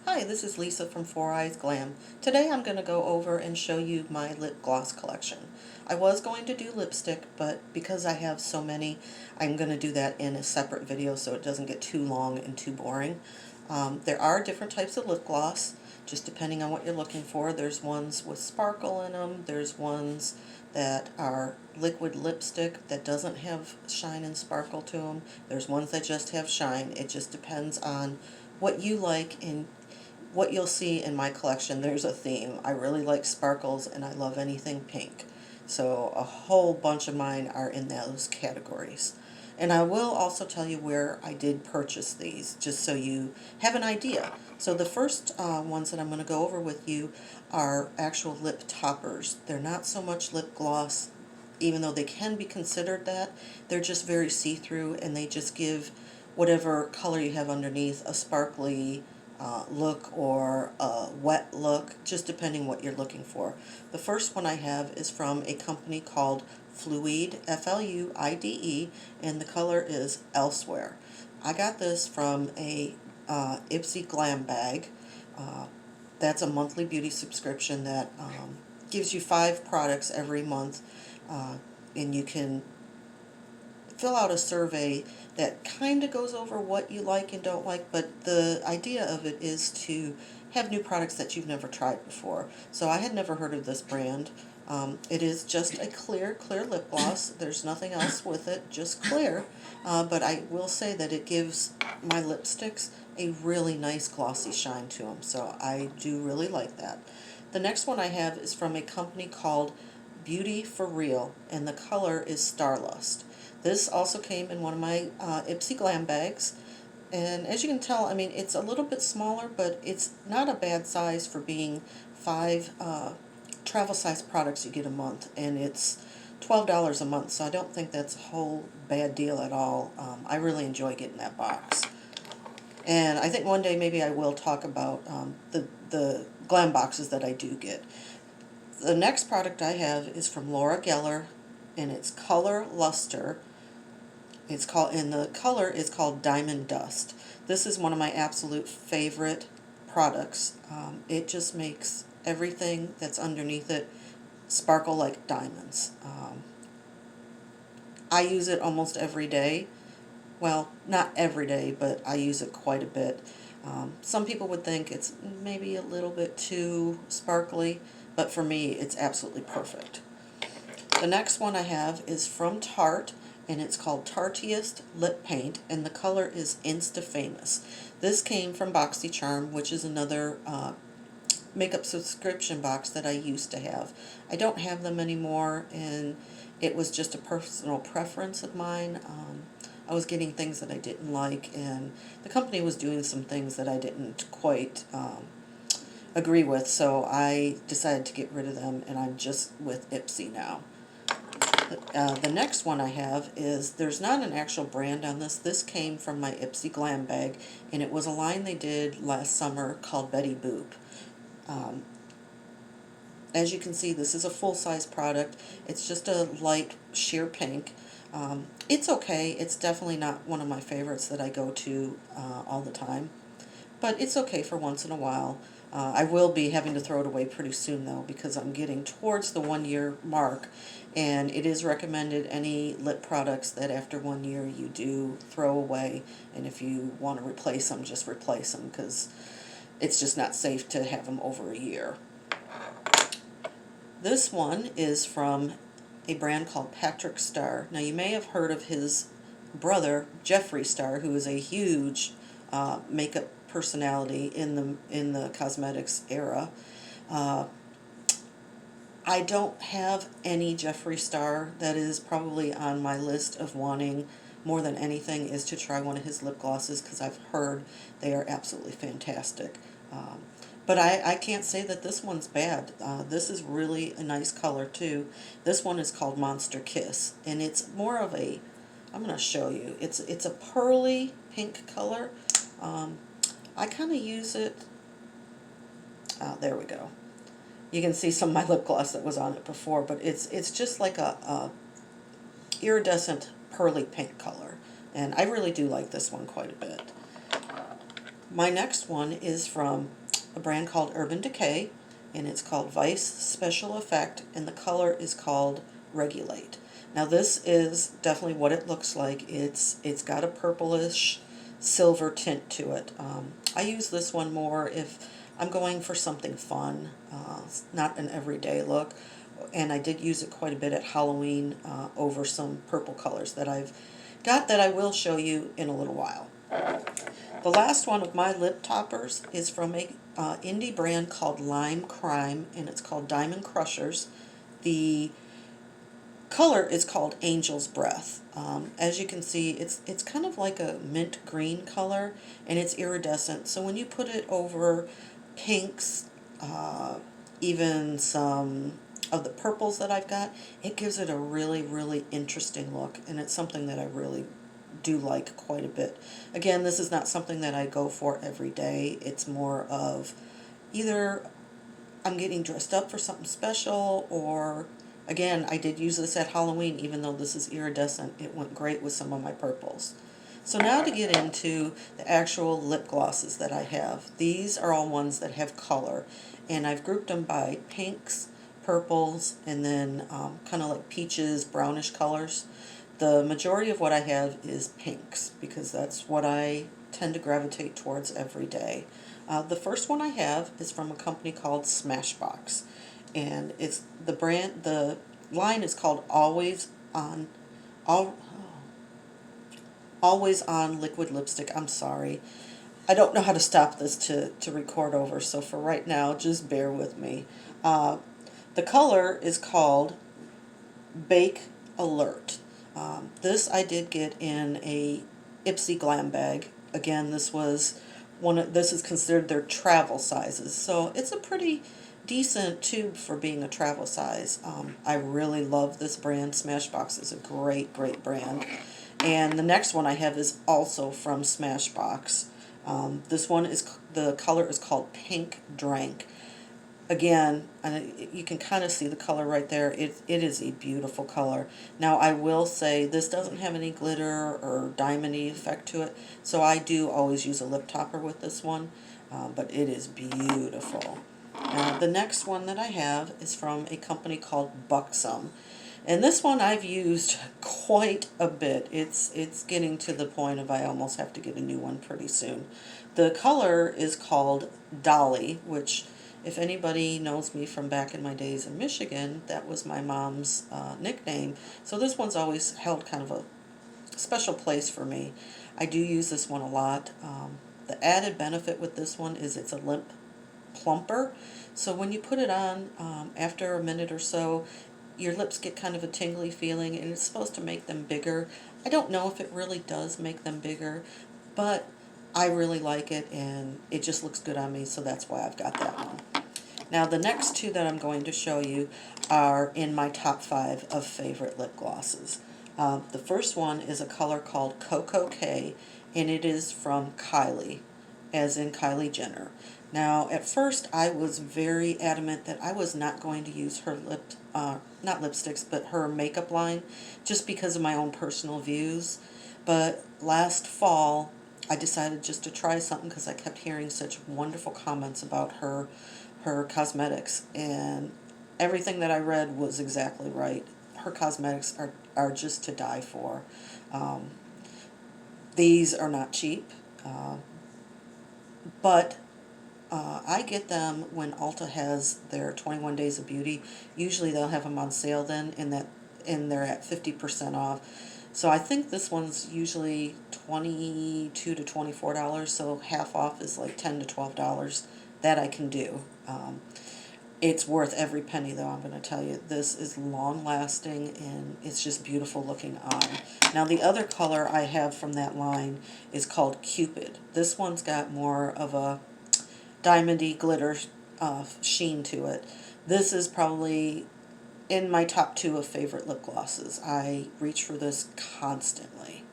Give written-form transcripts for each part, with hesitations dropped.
Hi, this is Lisa from Four Eyes Glam. Today I'm going to go over and show you my lip gloss collection. I was going to do lipstick, but because I have so many, I'm going to do that in a separate video so it doesn't get too long and too boring. There are different types of lip gloss, just depending on what you're looking for. There's ones with sparkle in them, there's ones that are liquid lipstick that doesn't have shine and sparkle to them. There's ones that just have shine. It just depends on what you like and what you'll see in my collection. There's a theme. I really like sparkles and I love anything pink. So a whole bunch of mine are in those categories. And I will also tell you where I did purchase these, just so you have an idea. So the first ones that I'm going to go over with you are actual lip toppers. They're not so much lip gloss, even though they can be considered that. They're just very see-through, and they just give whatever color you have underneath a sparkly look or a wet look, just depending what you're looking for. The first one I have is from a company called Fluide, F-L-U-I-D-E, and the color is Elsewhere. I got this from a Ipsy Glam bag. That's a monthly beauty subscription that gives you 5 products every month, and you can fill out a survey that kind of goes over what you like and don't like, but the idea of it is to have new products that you've never tried before. So I had never heard of this brand. It is just a clear lip gloss. There's nothing else with it, just clear. But I will say that it gives my lipsticks a really nice glossy shine to them, so I do really like that. The next one I have is from a company called Beauty for Real, and the color is Starlust. This also came in one of my Ipsy Glam bags, and as you can tell, I mean, it's a little bit smaller, but it's not a bad size for being 5 travel size products you get a month, and it's $12 a month, so I don't think that's a whole bad deal at all. I really enjoy getting that box. And I think one day maybe I will talk about the glam boxes that I do get. The next product I have is from Laura Geller, and it's Color Luster. It's called, and the color is called Diamond Dust. This is one of my absolute favorite products. It just makes everything that's underneath it sparkle like diamonds. I use it almost every day. Well, not every day, but I use it quite a bit. Some people would think it's maybe a little bit too sparkly, but for me it's absolutely perfect. The next one I have is from Tarte, and it's called Tartiest Lip Paint, and the color is Insta Famous. This came from BoxyCharm, which is another makeup subscription box that I used to have. I don't have them anymore, and it was just a personal preference of mine. I was getting things that I didn't like, and the company was doing some things that I didn't quite agree with, so I decided to get rid of them, and I'm just with Ipsy now. The next one I have is, there's not an actual brand on this. This came from my Ipsy Glam bag, and it was a line they did last summer called Betty Boop. As you can see, this is a full-size product. It's just a light sheer pink. It's okay. It's definitely not one of my favorites that I go to all the time, but it's okay for once in a while. I will be having to throw it away pretty soon, though, because I'm getting towards the 1-year mark, and it is recommended any lip products that after 1 year you do throw away, and if you want to replace them, just replace them, because it's just not safe to have them over a year. This one is from a brand called Patrick Starr. Now, you may have heard of his brother, Jeffree Star, who is a huge makeup personality in the cosmetics era. I don't have any Jeffree Star. That is probably on my list of wanting more than anything is to try one of his lip glosses, because I've heard they are absolutely fantastic. But I can't say that this one's bad. This is really a nice color too. This one is called Monster Kiss, and it's more of a, I'm going to show you, it's a pearly pink color. I kind of use it, there we go. You can see some of my lip gloss that was on it before, but it's just like a iridescent pearly pink color, and I really do like this one quite a bit. My next one is from a brand called Urban Decay, and it's called Vice Special Effect, and the color is called Regulate. Now this is definitely what it looks like. It's got a purplish silver tint to it. I use this one more if I'm going for something fun, not an everyday look. And I did use it quite a bit at Halloween over some purple colors that I've got that I will show you in a little while. The last one of my lip toppers is from a indie brand called Lime Crime, and it's called Diamond Crushers. The color is called Angel's Breath. As you can see, it's kind of like a mint green color, and it's iridescent. So when you put it over pinks, even some of the purples that I've got, it gives it a really, really interesting look, and it's something that I really do like quite a bit. Again, this is not something that I go for every day. It's more of either I'm getting dressed up for something special, or again, I did use this at Halloween, even though this is iridescent. It went great with some of my purples. So now to get into the actual lip glosses that I have. These are all ones that have color, and I've grouped them by pinks, purples, and then kind of like peaches, brownish colors. The majority of what I have is pinks because that's what I tend to gravitate towards every day. The first one I have is from a company called Smashbox, and it's the line is called Always On Liquid Lipstick. I'm sorry. I don't know how to stop this to record over, so for right now, just bear with me. The color is called Bake Alert. This I did get in a Ipsy Glam bag. Again, this is considered their travel sizes, so it's a pretty decent tube for being a travel size. I really love this brand. Smashbox is a great, great brand. And the next one I have is also from Smashbox. This one the color is called Pink Drank. Again, you can kind of see the color right there. It is a beautiful color. Now I will say this doesn't have any glitter or diamondy effect to it, so I do always use a lip topper with this one, but it is beautiful. The next one that I have is from a company called Buxom. And this one I've used quite a bit. It's getting to the point of I almost have to get a new one pretty soon. The color is called Dolly, which if anybody knows me from back in my days in Michigan, that was my mom's nickname. So this one's always held kind of a special place for me. I do use this one a lot. The added benefit with this one is it's a lip plumper. So when you put it on, after a minute or so, your lips get kind of a tingly feeling, and it's supposed to make them bigger. I don't know if it really does make them bigger, but I really like it, and it just looks good on me, so that's why I've got that one. Now the next two that I'm going to show you are in my top 5 of favorite lip glosses. The first one is a color called Coco K, and it is from Kylie, as in Kylie Jenner. Now, at first, I was very adamant that I was not going to use her not lipsticks, but her makeup line, just because of my own personal views. But last fall, I decided just to try something because I kept hearing such wonderful comments about her cosmetics, and everything that I read was exactly right. Her cosmetics are just to die for. These are not cheap, but I get them when Ulta has their 21 Days of Beauty. Usually they'll have them on sale then, and they're at 50% off. So I think this one's usually $22 to $24, so half off is like $10 to $12. That I can do. It's worth every penny, though, I'm going to tell you. This is long lasting, and it's just beautiful looking on. Now the other color I have from that line is called Cupid. This one's got more of a diamondy glitter sheen to it. This is probably in my top 2 of favorite lip glosses. I reach for this constantly.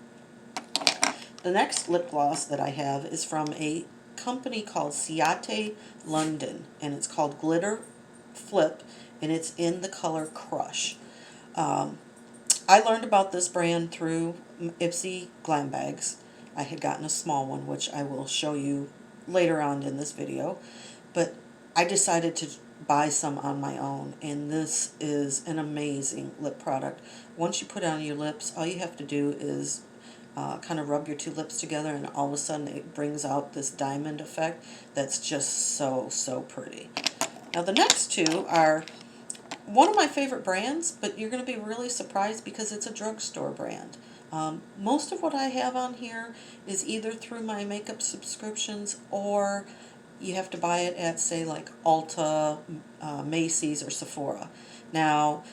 The next lip gloss that I have is from a company called Ciate London, and it's called Glitter Flip, and it's in the color Crush. I learned about this brand through Ipsy Glam bags. I had gotten a small one, which I will show you later on in this video, but I decided to buy some on my own, and this is an amazing lip product. Once you put it on your lips, all you have to do is kind of rub your two lips together, and all of a sudden it brings out this diamond effect that's just so pretty. Now the next two are one of my favorite brands, but you're going to be really surprised because it's a drugstore brand. Most of what I have on here is either through my makeup subscriptions, or you have to buy it at, say, like Ulta, Macy's, or Sephora. Now,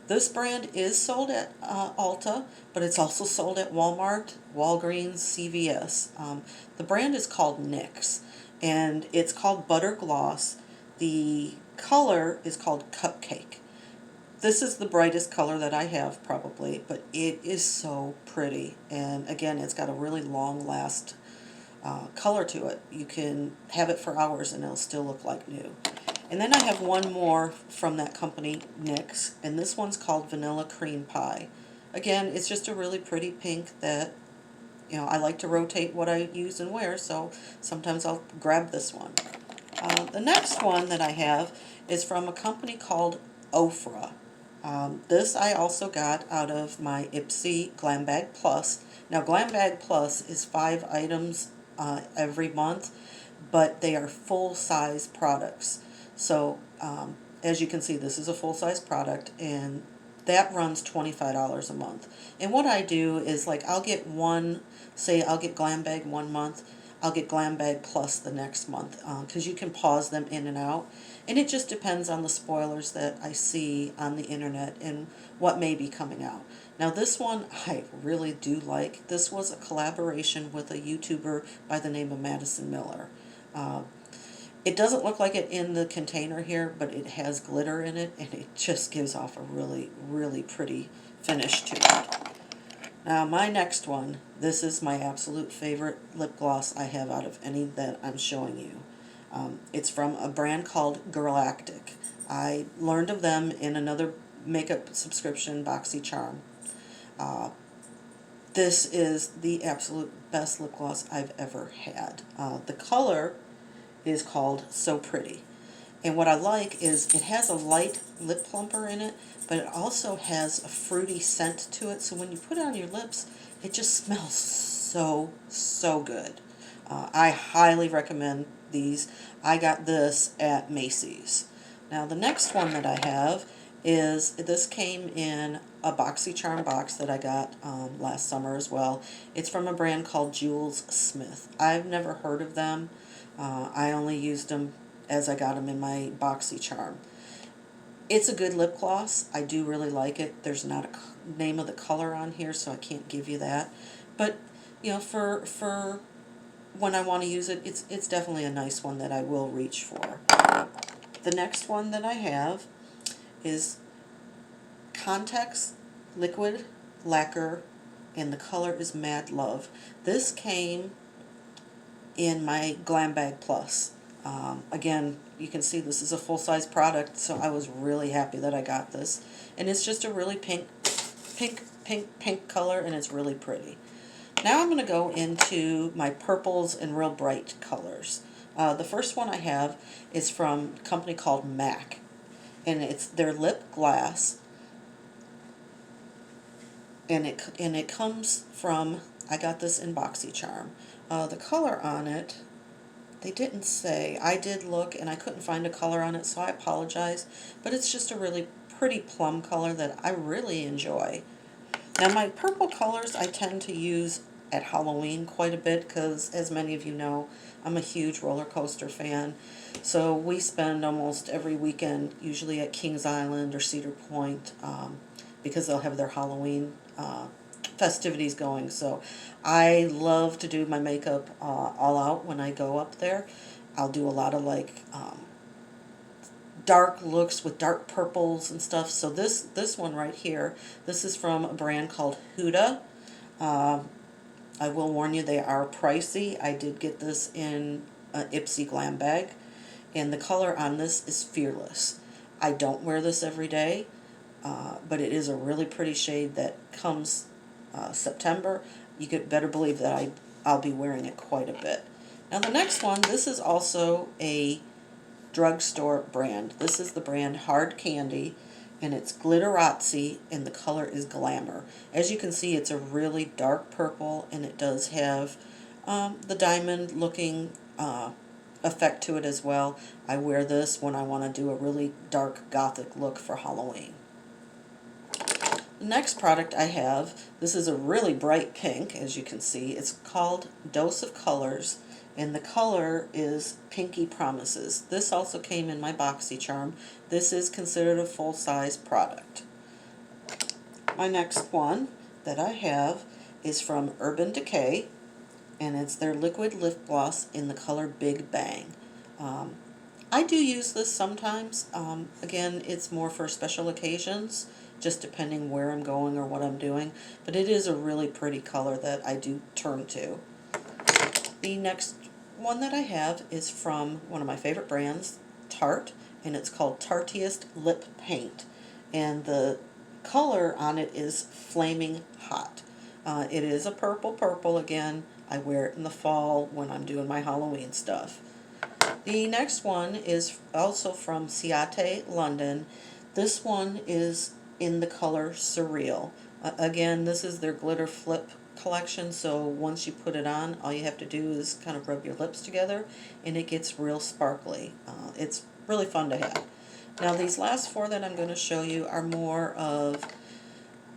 this brand is sold at Ulta, but it's also sold at Walmart, Walgreens, CVS. The brand is called NYX, and it's called Butter Gloss. The color is called Cupcake. This is the brightest color that I have probably, but it is so pretty. And again, it's got a really long last color to it. You can have it for hours and it'll still look like new. And then I have one more from that company, NYX, and this one's called Vanilla Cream Pie. Again, it's just a really pretty pink that, you know, I like to rotate what I use and wear, so sometimes I'll grab this one. The next one that I have is from a company called Ofra. This I also got out of my Ipsy Glam Bag Plus. Now Glam Bag Plus is 5 items every month, but they are full-size products. So as you can see, this is a full-size product, and that runs $25 a month. And what I do is, like, I'll get one, say I'll get Glam Bag one month, I'll get Glam Bag Plus the next month, because you can pause them in and out. And it just depends on the spoilers that I see on the internet and what may be coming out. Now this one I really do like. This was a collaboration with a YouTuber by the name of Madison Miller. It doesn't look like it in the container here, but it has glitter in it, and it just gives off a really pretty finish to it. Now my next one, this is my absolute favorite lip gloss I have out of any that I'm showing you. It's from a brand called Girlactic. I learned of them in another makeup subscription, BoxyCharm. This is the absolute best lip gloss I've ever had. The color is called So Pretty. And what I like is it has a light lip plumper in it, but it also has a fruity scent to it. So when you put it on your lips, it just smells so good. I highly recommend these. I got this at Macy's. Now the next one that I have is, this came in a BoxyCharm box that I got last summer as well. It's from a brand called Jules Smith. I've never heard of them. I only used them as I got them in my BoxyCharm. It's a good lip gloss. I do really like it. There's not a name of the color on here, so I can't give you that. But, you know, for when I want to use it, it's definitely a nice one that I will reach for. The next one that I have is Context Liquid Lacquer, and the color is Mad Love. This came in my Glam Bag Plus. Again, you can see this is a full-size product, so I was really happy that I got this. And it's just a really pink color, and it's really pretty. Now I'm going to go into my purples and real bright colors. The first one I have is from a company called MAC, and it's their lip glass, and it comes from, I got this in BoxyCharm. The color on it, they didn't say. I did look and I couldn't find a color on it, so I apologize, but it's just a really pretty plum color that I really enjoy. Now my purple colors I tend to use at Halloween quite a bit because, as many of you know, I'm a huge roller coaster fan. So we spend almost every weekend usually at Kings Island or Cedar Point because they'll have their Halloween festivities going. So I love to do my makeup all out when I go up there. I'll do a lot of like dark looks with dark purples and stuff. So this one right here, this is from a brand called Huda. I will warn you, they are pricey. I did get this in an Ipsy Glam Bag, and the color on this is Fearless. I don't wear this every day, but it is a really pretty shade that comes September. You could better believe that I'll be wearing it quite a bit. Now the next one, this is also a drugstore brand. This is the brand Hard Candy, and it's Glitterazzi, and the color is Glamour. As you can see, it's a really dark purple, and it does have the diamond looking effect to it as well. I wear this when I want to do a really dark gothic look for Halloween. The next product I have, this is a really bright pink, as you can see. It's called Dose of Colors, and the color is Pinky Promises. This also came in my BoxyCharm. This is considered a full-size product. My next one that I have is from Urban Decay, and it's their liquid lip gloss in the color Big Bang. I do use this sometimes. Again, it's more for special occasions, just depending where I'm going or what I'm doing, but it is a really pretty color that I do turn to. The next one that I have is from one of my favorite brands, Tarte, and it's called Tartiest Lip Paint, and the color on it is Flaming Hot. It is a purple again. I wear it in the fall when I'm doing my Halloween stuff. The next one is also from Ciate, London. This one is in the color Surreal. Again, this is their glitter flip collection, so once you put it on, all you have to do is kind of rub your lips together, and it gets real sparkly. It's really fun to have. Now these last four that I'm going to show you are more of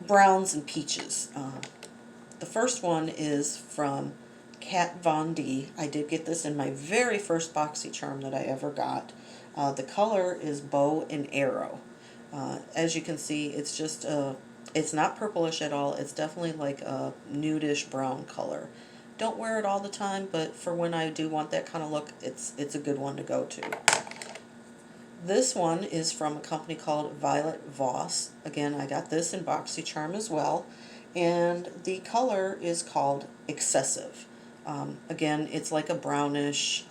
browns and peaches. The first one is from Kat Von D. I did get this in my very first BoxyCharm that I ever got. The color is Bow and Arrow. As you can see, it's just it's not purplish at all. It's definitely like a nudish brown color. Don't wear it all the time, but for when I do want that kind of look, it's a good one to go to. This one is from a company called Violet Voss. Again, I got this in BoxyCharm as well, and the color is called Excessive. Again, it's like a brownish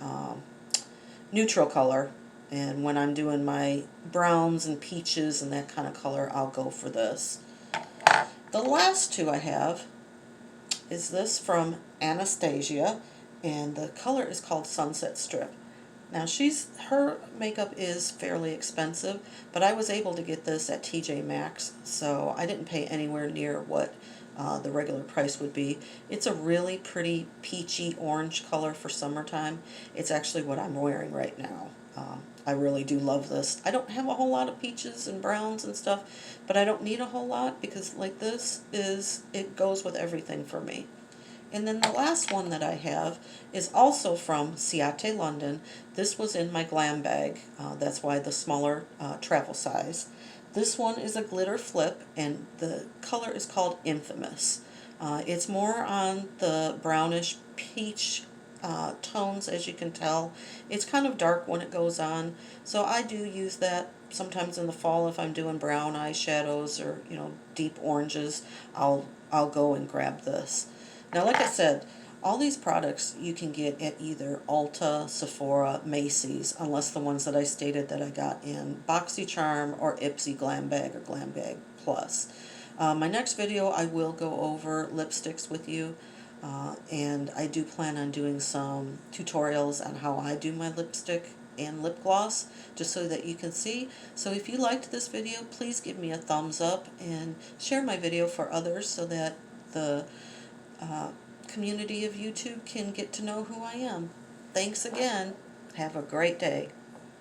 neutral color, and when I'm doing my browns and peaches and that kind of color, I'll go for this. The last two I have is this from Anastasia, and the color is called Sunset Strip. Now her makeup is fairly expensive, but I was able to get this at TJ Maxx, so I didn't pay anywhere near what the regular price would be. It's a really pretty peachy orange color for summertime. It's actually what I'm wearing right now. I really do love this. I don't have a whole lot of peaches and browns and stuff, but I don't need a whole lot because like this it goes with everything for me. And then the last one that I have is also from Ciate, London. This was in my glam bag. That's why the smaller travel size. This one is a glitter flip, and the color is called Infamous. It's more on the brownish peach tones, as you can tell. It's kind of dark when it goes on, so I do use that sometimes in the fall if I'm doing brown eyeshadows or deep oranges. I'll go and grab this. Now, like I said, all these products you can get at either Ulta, Sephora, Macy's, unless the ones that I stated that I got in BoxyCharm or Ipsy Glam Bag or Glam Bag Plus. My next video I will go over lipsticks with you, and I do plan on doing some tutorials on how I do my lipstick and lip gloss, just so that you can see. So if you liked this video, please give me a thumbs up and share my video for others so that the community of YouTube can get to know who I am. Thanks again. Have a great day.